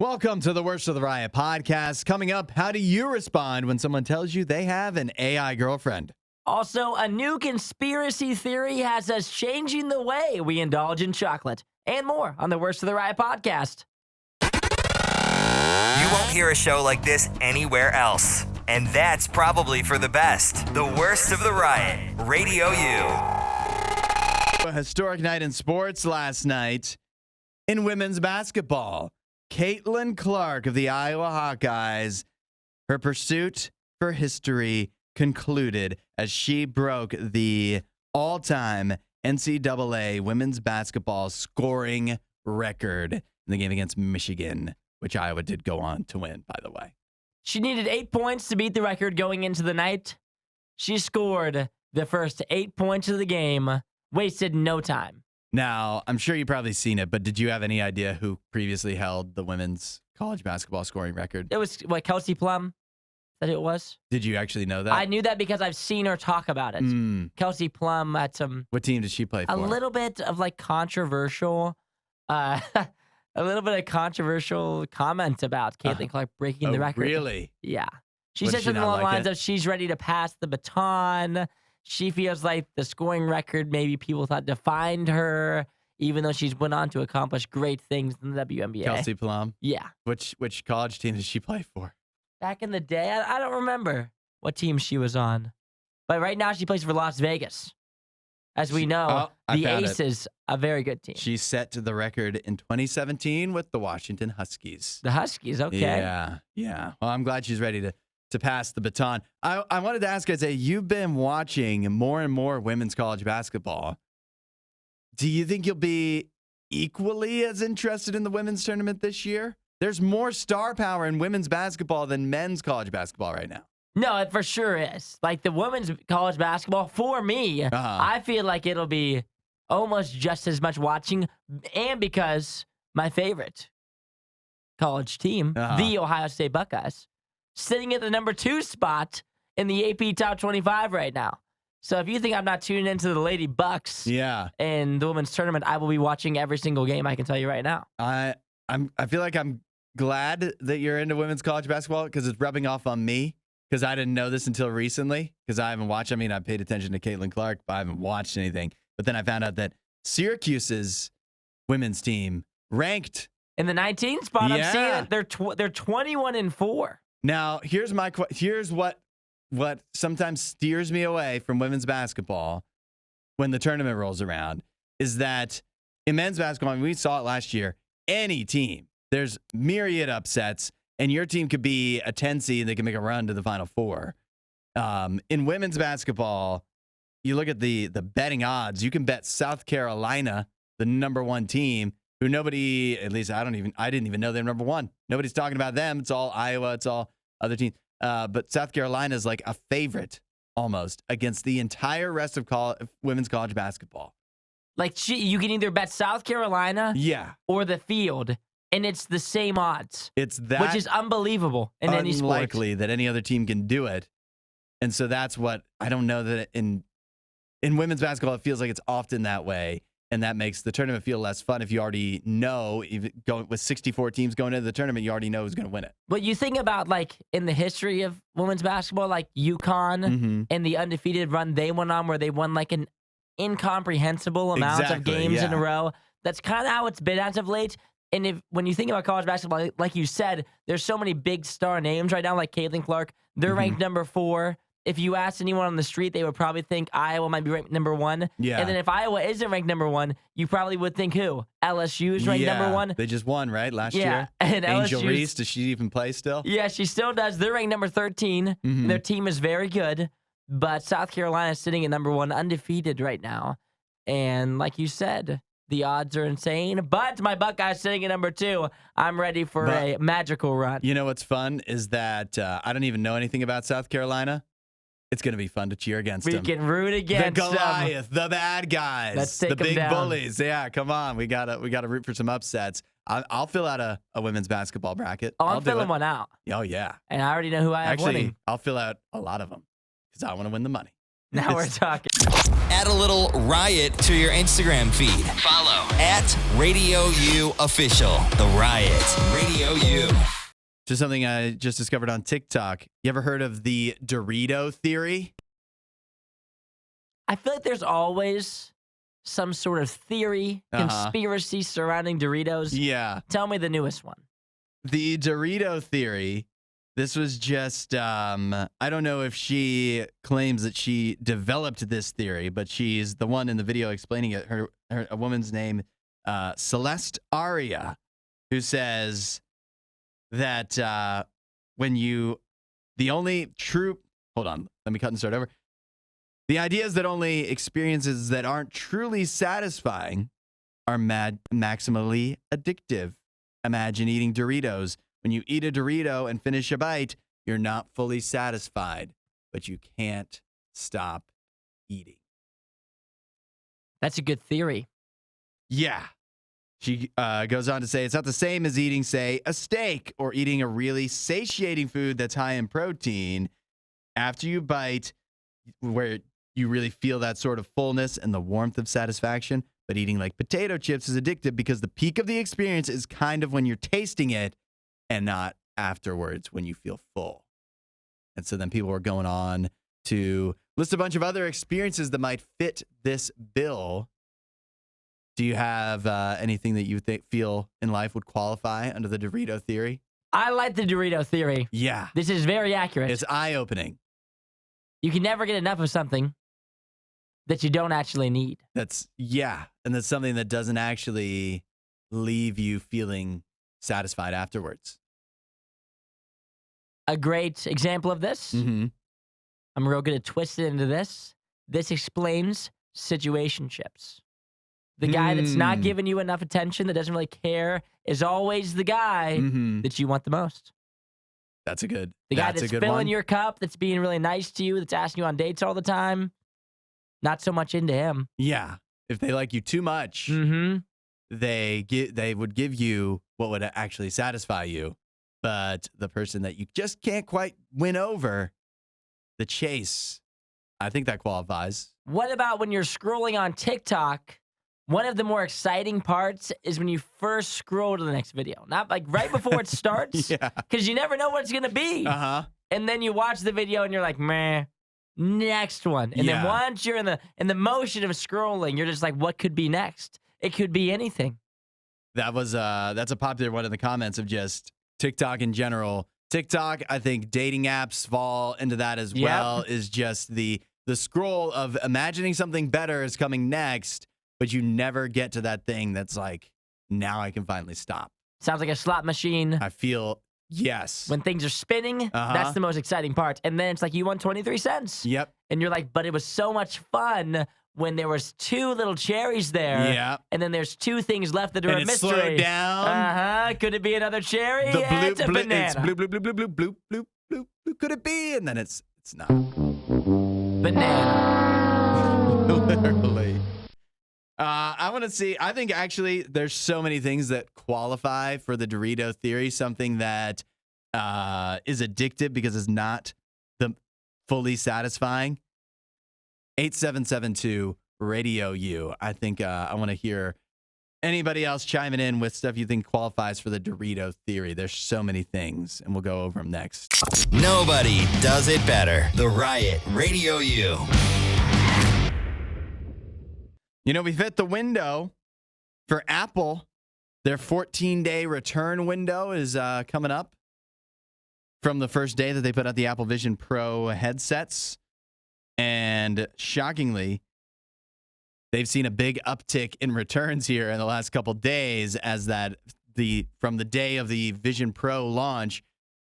Welcome to the Worst of the Riot podcast. Coming up, how do you respond when someone tells you they have an AI girlfriend? Also, a new conspiracy theory has us changing the way we indulge in chocolate. And more on the Worst of the Riot podcast. You won't hear a show like this anywhere else. And that's probably for the best. The Worst of the Riot, Radio U. A historic night in sports last night in women's basketball. Caitlin Clark of the Iowa Hawkeyes, her pursuit for history concluded as she broke the all-time NCAA women's basketball scoring record in the game against Michigan, which Iowa did go on to win, by the way. She needed 8 points to beat the record going into the night. She scored the first 8 points of the game, wasted no time. Now, I'm sure you've probably seen it, but did you have any idea who previously held the women's college basketball scoring record? It was, Kelsey Plum? Is that who it was? Did you actually know that? I knew that because I've seen her talk about it. Kelsey Plum had some... What team did she play for? A little bit of, controversial... a little bit of controversial comment about Caitlin Clark breaking the record. Really? Yeah. She said something along the lines of she's ready to pass the baton. She feels like the scoring record maybe people thought defined her, even though she's went on to accomplish great things in the WNBA. Kelsey Plum? Yeah. Which college team did she play for? Back in the day, I don't remember what team she was on. But right now she plays for Las Vegas. As we know, the Aces, a very good team. She set the record in 2017 with the Washington Huskies. The Huskies, okay. Yeah. Well, I'm glad she's ready to pass the baton. I wanted to ask, Isaiah, you've been watching more and more women's college basketball. Do you think you'll be equally as interested in the women's tournament this year? There's more star power in women's basketball than men's college basketball right now. No, it for sure is. Like the women's college basketball, for me, I feel like it'll be almost just as much watching. And because my favorite college team, the Ohio State Buckeyes, sitting at the number 2 spot in the AP Top 25 right now. So if you think I'm not tuning into the Lady Bucks in the women's tournament, I will be watching every single game, I can tell you right now. I feel like I'm glad that you're into women's college basketball because it's rubbing off on me. Because I didn't know this until recently, because I haven't watched. I mean, I paid attention to Caitlin Clark, but I haven't watched anything. But then I found out that Syracuse's women's team ranked in the 19th spot. I'm seeing it. They're 21-4. Now, here's what sometimes steers me away from women's basketball when the tournament rolls around is that in men's basketball, and we saw it last year, any team, there's myriad upsets. And your team could be a 10 seed and they can make a run to the Final Four. In women's basketball, you look at the betting odds. You can bet South Carolina, the number 1 team, who nobody, at least I didn't even know they're number 1. Nobody's talking about them. It's all Iowa. It's all other teams. But South Carolina is like a favorite almost against the entire rest of women's college basketball. Like you can either bet South Carolina or the field. And it's the same odds. It's that which is unbelievable in any sport. Unlikely that any other team can do it. And so that's what I don't know that in women's basketball, it feels like it's often that way. And that makes the tournament feel less fun if you already know, even going with 64 teams going into the tournament, you already know who's going to win it. But you think about like in the history of women's basketball, like UConn and the undefeated run they went on where they won like an incomprehensible amount of games in a row. That's kind of how it's been as of late. And when you think about college basketball, like you said, there's so many big star names right now, like Caitlin Clark. They're ranked number 4. If you asked anyone on the street, they would probably think Iowa might be ranked number 1. Yeah. And then if Iowa isn't ranked number 1, you probably would think who? LSU is ranked number 1. They just won, right, last year? And Angel Reese, does she even play still? Yeah, she still does. They're ranked number 13. Their team is very good. But South Carolina is sitting at number 1, undefeated right now. And like you said, the odds are insane, but my Buckeyes sitting at number 2. I'm ready for a magical run. You know what's fun is that I don't even know anything about South Carolina. It's going to be fun to cheer against them. We can root against the Goliath, the bad guys, Let's take the big down. bullies. Yeah, come on. We gotta root for some upsets. I'll fill out a women's basketball bracket. I'm filling one out. Oh, yeah. And I already know who I have winning. I'll fill out a lot of them because I want to win the money. Now we're talking. Add a little Riot to your Instagram feed. Follow @RadioU Official. The Riot. Radio U. Just something I just discovered on TikTok. You ever heard of the Dorito theory? I feel like there's always some sort of theory, conspiracy surrounding Doritos. Yeah. Tell me the newest one. The Dorito theory. This was just, I don't know if she claims that she developed this theory, but she's the one in the video explaining it. A woman's name, Celeste Aria, who says that hold on, let me cut and start over. The idea is that only experiences that aren't truly satisfying are maximally addictive. Imagine eating Doritos. When you eat a Dorito and finish a bite, you're not fully satisfied, but you can't stop eating. That's a good theory. Yeah. She goes on to say it's not the same as eating, say, a steak or eating a really satiating food that's high in protein. After you bite, where you really feel that sort of fullness and the warmth of satisfaction, but eating like potato chips is addictive because the peak of the experience is kind of when you're tasting it and not afterwards when you feel full. And so then people are going on to list a bunch of other experiences that might fit this bill. Do you have anything that you feel in life would qualify under the Dorito theory? I like the Dorito theory. Yeah. This is very accurate. It's eye-opening. You can never get enough of something that you don't actually need. And that's something that doesn't actually leave you feeling satisfied afterwards. A great example of this, I'm real good at twisting into this. This explains situationships. The guy that's not giving you enough attention, that doesn't really care, is always the guy that you want the most. That's a good The guy that's filling your cup, that's being really nice to you, that's asking you on dates all the time, not so much into him. Yeah. If they like you too much, they would give you what would actually satisfy you. But the person that you just can't quite win over, the chase, I think that qualifies. What about when you're scrolling on TikTok? One of the more exciting parts is when you first scroll to the next video. Not like right before it starts, because you never know what it's going to be. And then you watch the video and you're like, meh, next one. And then once you're in the motion of scrolling, you're just like, what could be next? It could be anything. That's a popular one in the comments of just TikTok in general. TikTok, I think dating apps fall into that as well, is just the scroll of imagining something better is coming next, but you never get to that thing that's like, now I can finally stop. Sounds like a slot machine. I feel, yes. When things are spinning, that's the most exciting part. And then it's like, you won 23 cents. Yep. And you're like, but it was so much fun when there was 2 little cherries there. Yeah. And then there's 2 things left that are a mystery. Slowed down. Could it be another cherry? The bloop, it's a bloop, banana. it's bloop, bloop, bloop, bloop, bloop, bloop, bloop, bloop, bloop. Could it be? And then it's not. Banana. Literally. I want to see. I think actually there's so many things that qualify for the Dorito theory. Something that is addictive because it's not the fully satisfying. 8772 Radio U. I think I want to hear anybody else chiming in with stuff you think qualifies for the Dorito theory. There's so many things, and we'll go over them next. Nobody does it better. The Riot Radio U. You know, we've hit the window for Apple. Their 14-day return window is coming up from the first day that they put out the Apple Vision Pro headsets. And shockingly, they've seen a big uptick in returns here in the last couple days as from the day of the Vision Pro launch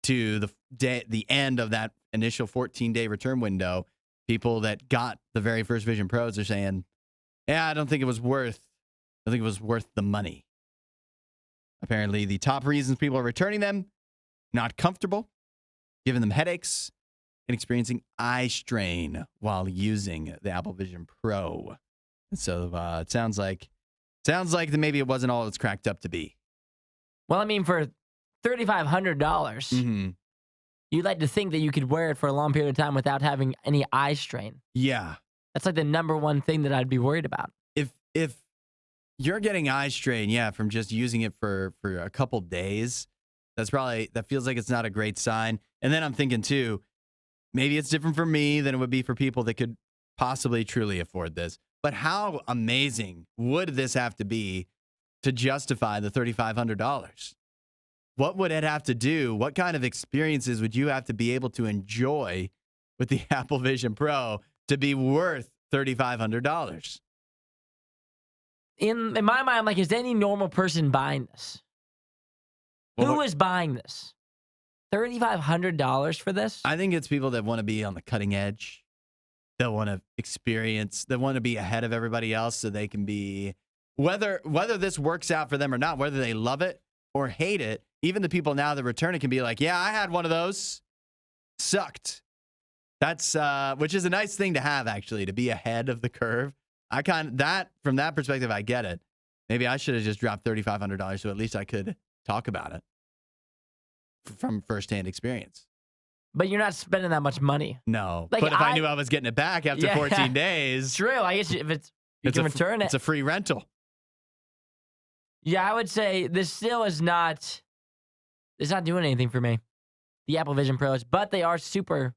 to the end of that initial 14-day return window, people that got the very first Vision Pros are saying, yeah, I don't think it was worth the money. Apparently, the top reasons people are returning them, not comfortable, giving them headaches, and experiencing eye strain while using the Apple Vision Pro. And so it sounds like that maybe it wasn't all it's cracked up to be. Well, I mean, for $3,500, You'd like to think that you could wear it for a long period of time without having any eye strain. Yeah. That's like the number one thing that I'd be worried about. If you're getting eye strain, from just using it for a couple days, that feels like it's not a great sign. And then I'm thinking too, maybe it's different for me than it would be for people that could possibly truly afford this. But how amazing would this have to be to justify the $3,500? What would it have to do? What kind of experiences would you have to be able to enjoy with the Apple Vision Pro to be worth $3,500? In my mind, I'm like, is any normal person buying this? Who is buying this? $3,500 for this? I think it's people that want to be on the cutting edge. That want to experience. That want to be ahead of everybody else, so they can be whether this works out for them or not, whether they love it or hate it. Even the people now that return it can be like, yeah, I had one of those. Sucked. That's which is a nice thing to have, actually, to be ahead of the curve. From that perspective, I get it. Maybe I should have just dropped $3,500 so at least I could talk about it from firsthand experience. But you're not spending that much money. No. Like, but if I knew I was getting it back after 14 days. True. I guess if you can return it. It's a free rental. Yeah, I would say this still is not. It's not doing anything for me. The Apple Vision Pros, but they are super.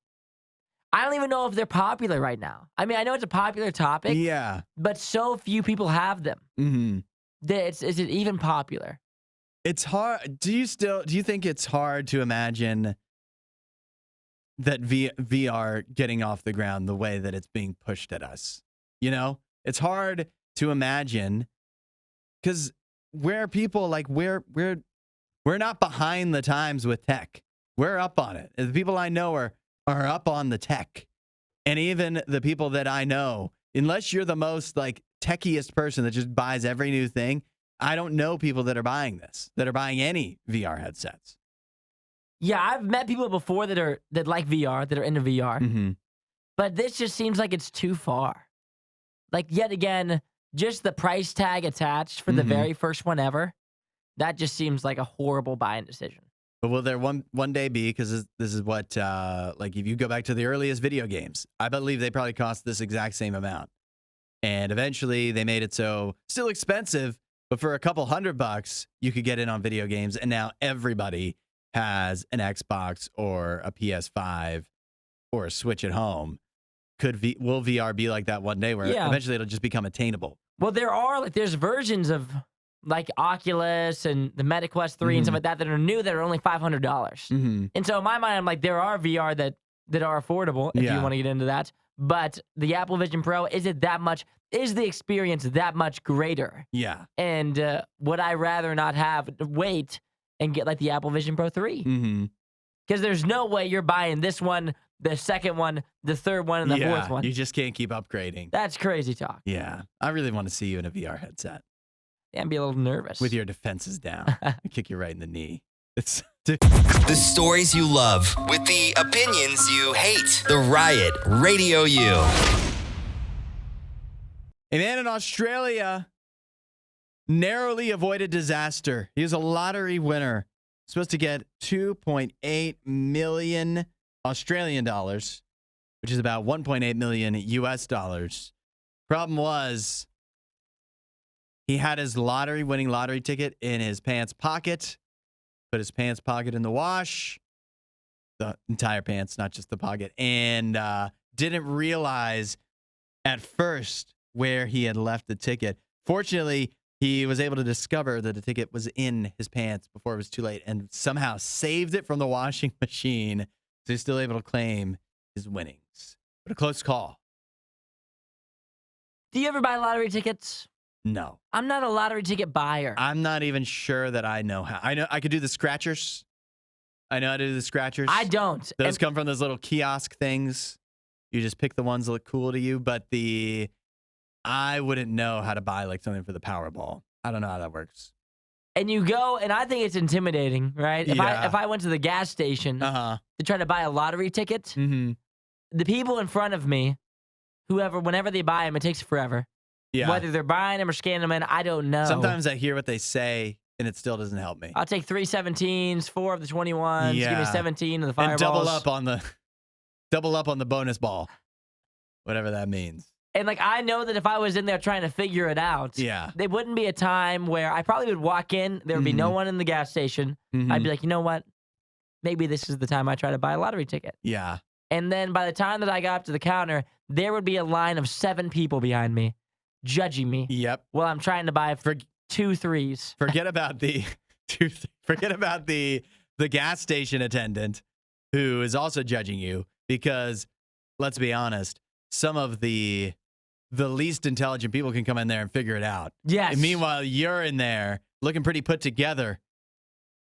I don't even know if they're popular right now. I mean, I know it's a popular topic. Yeah. But so few people have them. Mm-hmm. Is it even popular? It's hard. Do you think it's hard to imagine that VR getting off the ground the way that it's being pushed at us? You know, it's hard to imagine because we're people like we're not behind the times with tech. We're up on it. The people I know are up on the tech. And even the people that I know, unless you're the most like techiest person that just buys every new thing, I don't know people that are buying this, that are buying any VR headsets. Yeah, I've met people before that like VR, that are into VR. Mm-hmm. But this just seems like it's too far. Like, yet again, just the price tag attached for the very first one ever, that just seems like a horrible buying decision. But will there one day be, because this is what, like if you go back to the earliest video games, I believe they probably cost this exact same amount. And eventually they made it so, still expensive, but for a couple $100, you could get in on video games. And now everybody has an Xbox or a PS5 or a Switch at home. Will VR be like that one day where eventually it'll just become attainable? Well, there's versions of like Oculus and the Meta Quest 3 and stuff like that are new that are only $500. Mm-hmm. And so in my mind, I'm like, there are VR that are affordable if you want to get into that. But the Apple Vision Pro, is it that much? Is the experience that much greater? Yeah. And would I rather not wait and get like the Apple Vision Pro 3? Mm-hmm. Because there's no way you're buying this one, the second one, the third one, and the fourth one. You just can't keep upgrading. That's crazy talk. Yeah. I really want to see you in a VR headset. Yeah, I'd be a little nervous. With your defenses down. I kick you right in the knee. The stories you love with the opinions you hate. The Riot Radio U. A man in Australia narrowly avoided disaster. He was a lottery winner. Supposed to get 2.8 million Australian dollars, which is about 1.8 million US dollars. Problem was, he had his winning lottery ticket in his pants pocket, put his pants pocket in the wash, the entire pants, not just the pocket, and didn't realize at first where he had left the ticket. Fortunately, he was able to discover that the ticket was in his pants before it was too late and somehow saved it from the washing machine. So he's still able to claim his winnings. But a close call. Do you ever buy lottery tickets? No. I'm not a lottery ticket buyer. I'm not even sure that I know how. I know I could do the scratchers. I know how to do the scratchers. I don't. Those come from those little kiosk things. You just pick the ones that look cool to you. But I wouldn't know how to buy like something for the Powerball. I don't know how that works. And you go, and I think it's intimidating, right? If I went to the gas station to try to buy a lottery ticket, the people in front of me, whenever they buy them, it takes forever. Yeah. Whether they're buying them or scanning them in, I don't know. Sometimes I hear what they say and it still doesn't help me. I'll take 3 17s, 4 of the 21s. Give me 17 of the fireballs. And double up on the bonus ball, whatever that means. And like I know that if I was in there trying to figure it out, there wouldn't be a time where I probably would walk in. There would be no one in the gas station. I'd be like, you know what? Maybe this is the time I try to buy a lottery ticket. Yeah. And then by the time that I got up to the counter, there would be a line of 7 people behind me, judging me. Yep. While I'm trying to buy 2 3s. Forget about the gas station attendant who is also judging you because, let's be honest, some of the least intelligent people can come in there and figure it out. Yes. And meanwhile, you're in there looking pretty put together,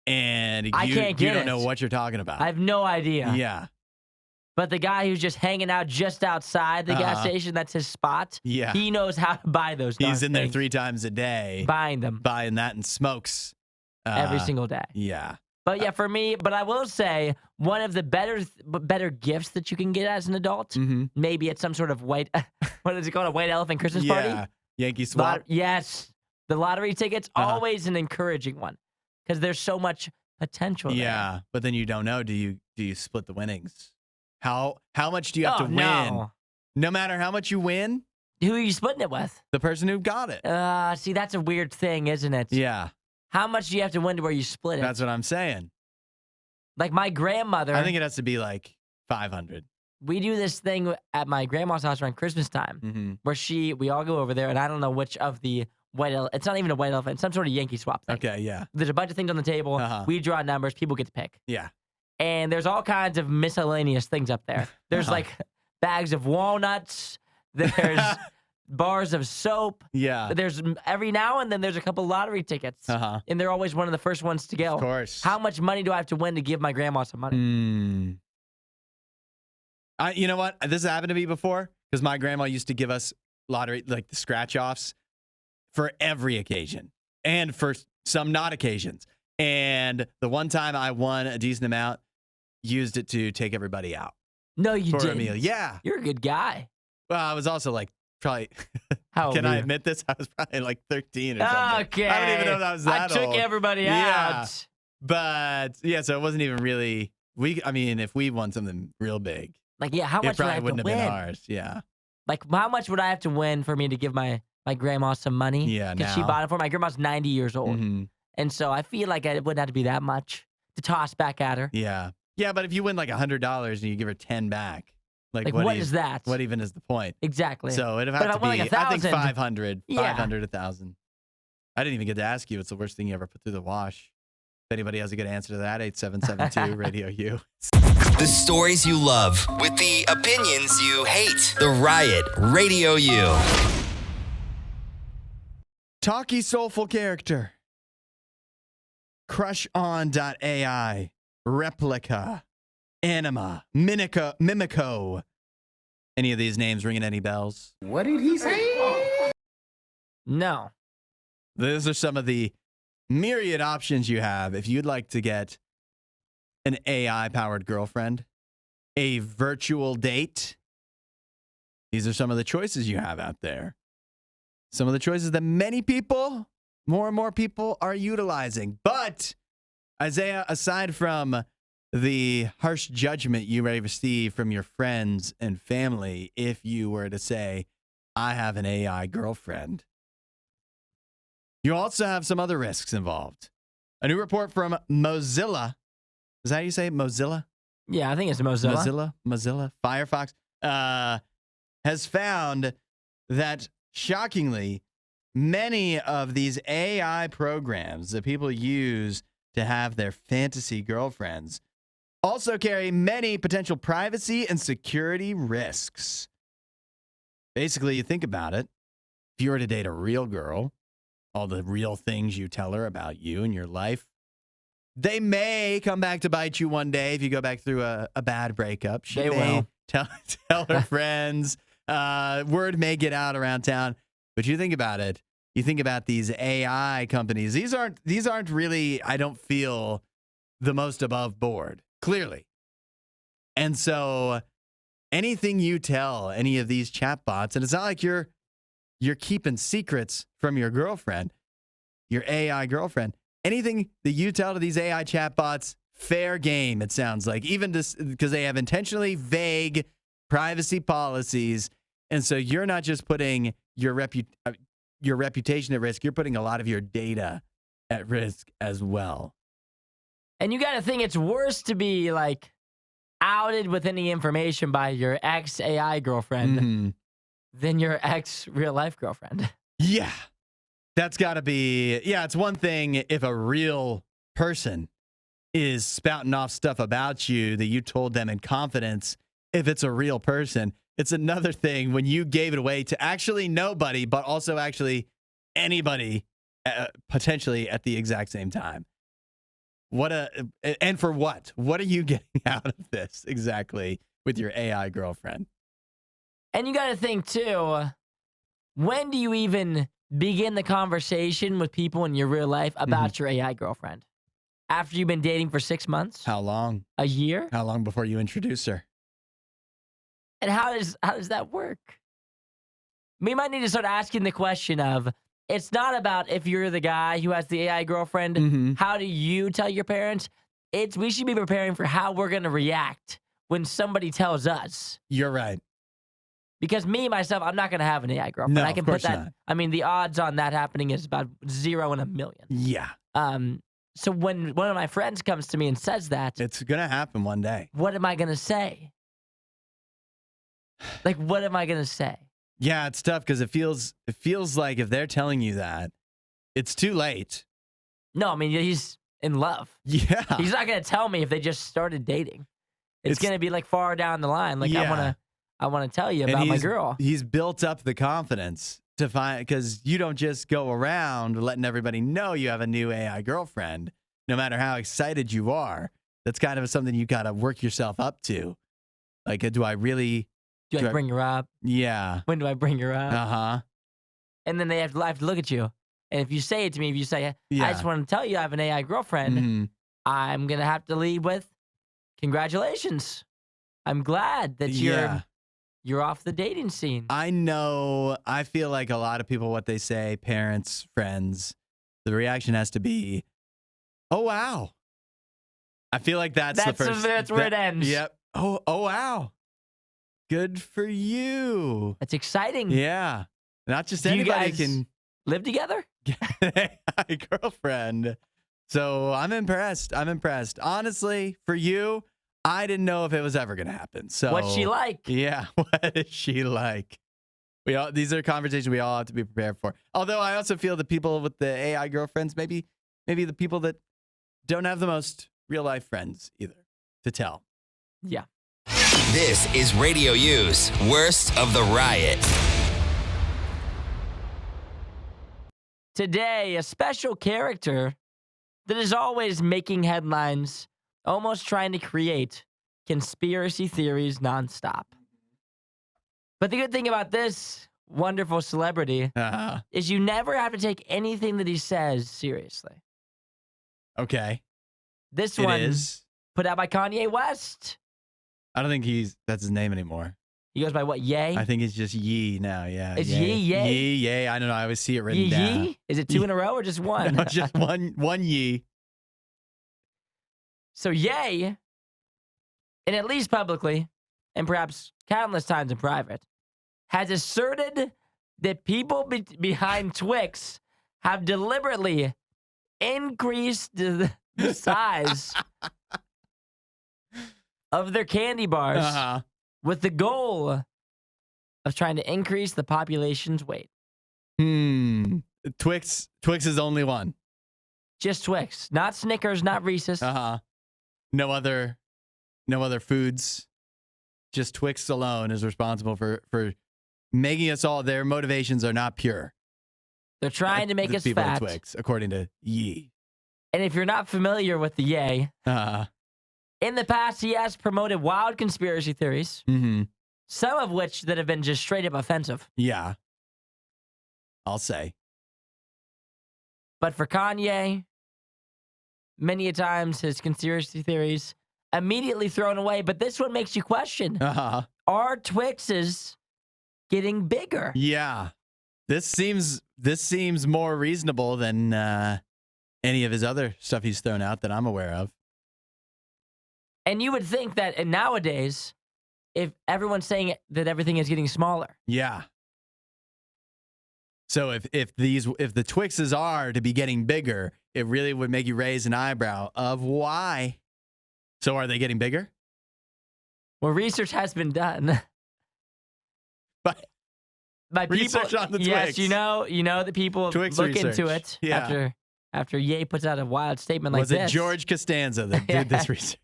and you don't know what you're talking about. I have no idea. Yeah. But the guy who's just hanging out just outside the gas station, that's his spot. Yeah. He knows how to buy those things. He's in there 3 times a day. Buying them. Buying that and smokes. Every single day. Yeah. But yeah, for me, but I will say one of the better gifts that you can get as an adult, maybe at some sort of white, what is it called, a white elephant Christmas party? Yeah, Yankee swap. Yes. The lottery ticket's always an encouraging one because there's so much potential there. Yeah, but then you don't know, do you split the winnings? How much do you have to win? No matter how much you win? Who are you splitting it with? The person who got it. See, that's a weird thing, isn't it? Yeah. How much do you have to win to where you split it? That's what I'm saying. Like my grandmother. I think it has to be like 500. We do this thing at my grandma's house around Christmas time where we all go over there, and I don't know which of the it's not even a white elephant, it's some sort of Yankee swap thing. Okay, yeah. There's a bunch of things on the table. We draw numbers. People get to pick. Yeah. And there's all kinds of miscellaneous things up there. There's like bags of walnuts. There's bars of soap. Yeah. There's every now and then there's a couple lottery tickets. And they're always one of the first ones to go. Of course. How much money do I have to win to give my grandma some money? You know what? This has happened to me before because my grandma used to give us lottery, like the scratch-offs for every occasion and for some not occasions. And the one time I won a decent amount, used it to take everybody out. No, you didn't. For a meal. Yeah. You're a good guy. Well, I was also like probably, How can I admit this? I was probably like 13 or something. Okay. I don't even know if that was that old. I old. took everybody yeah. out. But yeah, so it wasn't even really, if we won something real big. Like, yeah, how much would I have to win? It probably wouldn't have been ours, yeah. Like, how much would I have to win for me to give my grandma some money? Yeah, because she bought it for my grandma's 90 years old. And so I feel like it wouldn't have to be that much to toss back at her. Yeah. Yeah, but if you win like $100 and you give her 10 back, like what is that? What even is the point? Exactly. So it'd have to be, like I think 500, yeah. 500, 1,000. I didn't even get to ask you. It's the worst thing you ever put through the wash. If anybody has a good answer to that, 8772 Radio U. The stories you love with the opinions you hate. The Riot Radio U. Talky, soulful character. Crushon.ai. Replica. Anima. Mimico. Any of these names ringing any bells? What did he say? No. Those are some of the myriad options you have if you'd like to get an AI-powered girlfriend, a virtual date. These are some of the choices you have out there. Some of the choices that many people, more and more people, are utilizing. But, Isaiah, aside from the harsh judgment you may receive from your friends and family if you were to say, I have an AI girlfriend, you also have some other risks involved. A new report from Mozilla. Is that how you say it? Mozilla? Yeah, I think it's Mozilla. Mozilla. Firefox has found that, shockingly, many of these AI programs that people use to have their fantasy girlfriends also carry many potential privacy and security risks. Basically, you think about it. If you were to date a real girl, all the real things you tell her about you and your life, they may come back to bite you one day if you go back through a bad breakup. She may tell her friends. Word may get out around town. But you think about it. You think about these AI companies. These aren't really, I don't feel, the most above board, clearly. And so anything you tell any of these chatbots, and it's not like you're keeping secrets from your girlfriend, your AI girlfriend, anything that you tell to these AI chatbots, fair game, it sounds like, even because they have intentionally vague privacy policies. And so you're not just putting your reputation at risk, you're putting a lot of your data at risk as well. And you got to think it's worse to be like outed with any information by your ex AI girlfriend than your ex real life girlfriend. Yeah. That's got to be, it's one thing if a real person is spouting off stuff about you that you told them in confidence, if it's a real person. It's another thing when you gave it away to actually nobody, but also actually anybody potentially at the exact same time. And for what? What are you getting out of this exactly with your AI girlfriend? And you got to think too, when do you even begin the conversation with people in your real life about your AI girlfriend? After you've been dating for 6 months? How long? A year? How long before you introduce her? And how does that work? We might need to start asking the question of, it's not about if you're the guy who has the AI girlfriend, how do you tell your parents? We should be preparing for how we're going to react when somebody tells us. You're right. Because myself, I'm not going to have an AI girlfriend. No, I can of course put that. not. I mean, the odds on that happening is about 0 in a million. Yeah. So when one of my friends comes to me and says that, it's going to happen one day. What am I going to say? Like, what am I going to say? Yeah, it's tough because it feels like if they're telling you that, it's too late. No, I mean, he's in love. Yeah. He's not going to tell me if they just started dating. It's going to be like far down the line. Like, I want to tell you about my girl. He's built up the confidence to find, because you don't just go around letting everybody know you have a new AI girlfriend, no matter how excited you are. That's kind of something you got to work yourself up to. Like, do I really... Do I bring her up? Yeah. When do I bring her up? Uh-huh. And then they have to look at you. And if you say it to me, if you say, I just want to tell you I have an AI girlfriend, I'm going to have to lead with, congratulations. I'm glad that you're off the dating scene. I know. I feel like a lot of people, what they say, parents, friends, the reaction has to be, oh, wow. I feel like that's the first. That's where it ends. Yep. Oh, wow. Good for you. That's exciting. Yeah. Not just Do anybody you guys can live together? get an AI girlfriend. So I'm impressed. Honestly, for you, I didn't know if it was ever going to happen. So What's she like? Yeah. What is she like? These are conversations we all have to be prepared for. Although I also feel the people with the AI girlfriends, maybe the people that don't have the most real life friends either to tell. Yeah. This is Radio U's Worst of the Riot. Today, a special character that is always making headlines, almost trying to create conspiracy theories nonstop. But the good thing about this wonderful celebrity is you never have to take anything that he says seriously. Okay. This It one is. put out by Kanye West. I don't think that's his name anymore. He goes by what, Ye? I think it's just Yee now, yeah. It's Yee, Ye? Yee, Ye. I don't know. I always see it written down. Ye? Is it 2 in a row or just one? No, just one Yee. So Ye, and at least publicly, and perhaps countless times in private, has asserted that people behind Twix have deliberately increased the size of their candy bars with the goal of trying to increase the population's weight. Twix is only one. Just Twix, not Snickers, not Reese's. No other foods. Just Twix alone is responsible for making us all. Their motivations are not pure. They're trying to make The us people fat. at Twix, according to Yee. And if you're not familiar with the Ye, in the past he has promoted wild conspiracy theories, some of which that have been just straight up offensive. Yeah. I'll say. But for Kanye, many a times his conspiracy theories immediately thrown away. But this one makes you question, are Twixes getting bigger? Yeah. This seems more reasonable than any of his other stuff he's thrown out that I'm aware of. And you would think that and nowadays, if everyone's saying that everything is getting smaller. Yeah. So if the Twixes are to be getting bigger, it really would make you raise an eyebrow of why. So are they getting bigger? Well, research has been done. But by research people, on the Twix. yes, you know that people Twix look research. into it after Ye puts out a wild statement like this. this. Was it George Costanza that did this research?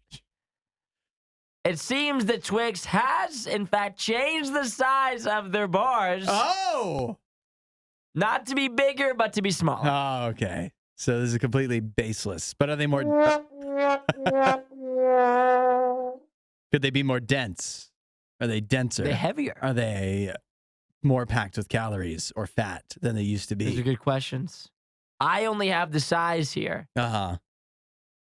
It seems that Twix has, in fact, changed the size of their bars. Oh! Not to be bigger, but to be smaller. Oh, okay. So this is completely baseless. But are they more... Could they be more dense? Are they denser? They're heavier. Are they more packed with calories or fat than they used to be? Those are good questions. I only have the size here. Uh-huh.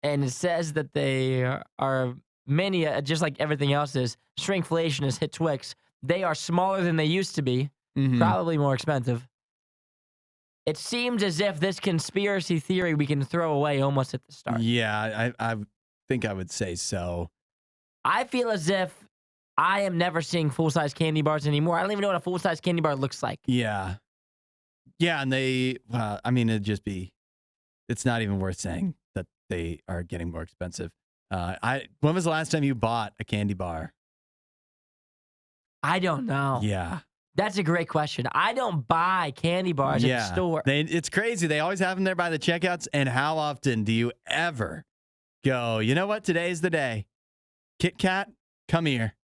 And it says that they are many, just like everything else is, shrinkflation has hit Twix. They are smaller than they used to be, probably more expensive. It seems as if this conspiracy theory we can throw away almost at the start. Yeah, I think I would say so. I feel as if I am never seeing full-size candy bars anymore. I don't even know what a full-size candy bar looks like. Yeah. Yeah, and it's not even worth saying that they are getting more expensive. When was the last time you bought a candy bar? I don't know. Yeah. That's a great question. I don't buy candy bars at the store. It's crazy. They always have them there by the checkouts. And how often do you ever go, you know what? Today's the day. Kit Kat, come here.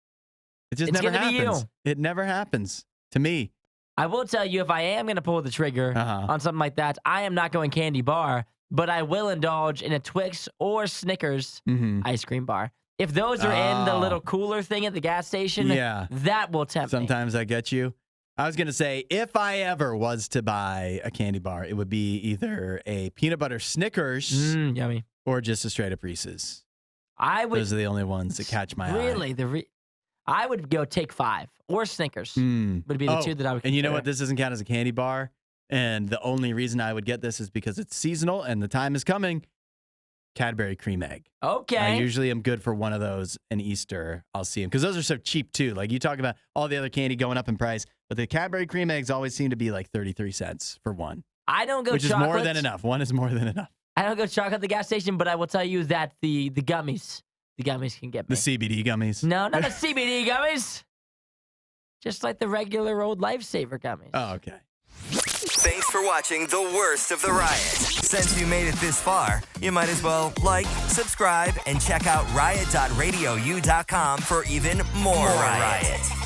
It just never happens. It never happens to me. I will tell you, if I am going to pull the trigger on something like that, I am not going candy bar, but I will indulge in a Twix or Snickers ice cream bar. If those are in the little cooler thing at the gas station, that will tempt me. Sometimes I get you. I was going to say, if I ever was to buy a candy bar, it would be either a peanut butter Snickers yummy, or just a straight up Reese's. Those are the only ones that catch my eye. Really? I would go Take 5 or Snickers would be the two that I would consider. And you know what? This doesn't count as a candy bar. And the only reason I would get this is because it's seasonal and the time is coming. Cadbury cream egg. Okay. I usually am good for one of those in Easter. I'll see them because those are so cheap too. Like you talk about all the other candy going up in price, but the Cadbury cream eggs always seem to be like 33 cents for one. I don't go which chocolate. Is more than enough. One is more than enough. I don't go chocolate at the gas station, but I will tell you that the gummies can get me. The CBD gummies. No, not the CBD gummies. Just like the regular old Lifesaver gummies. Oh, okay. Thanks for watching the worst of the Riot. Since you made it this far, you might as well like, subscribe, and check out riot.radiou.com for even more Riot.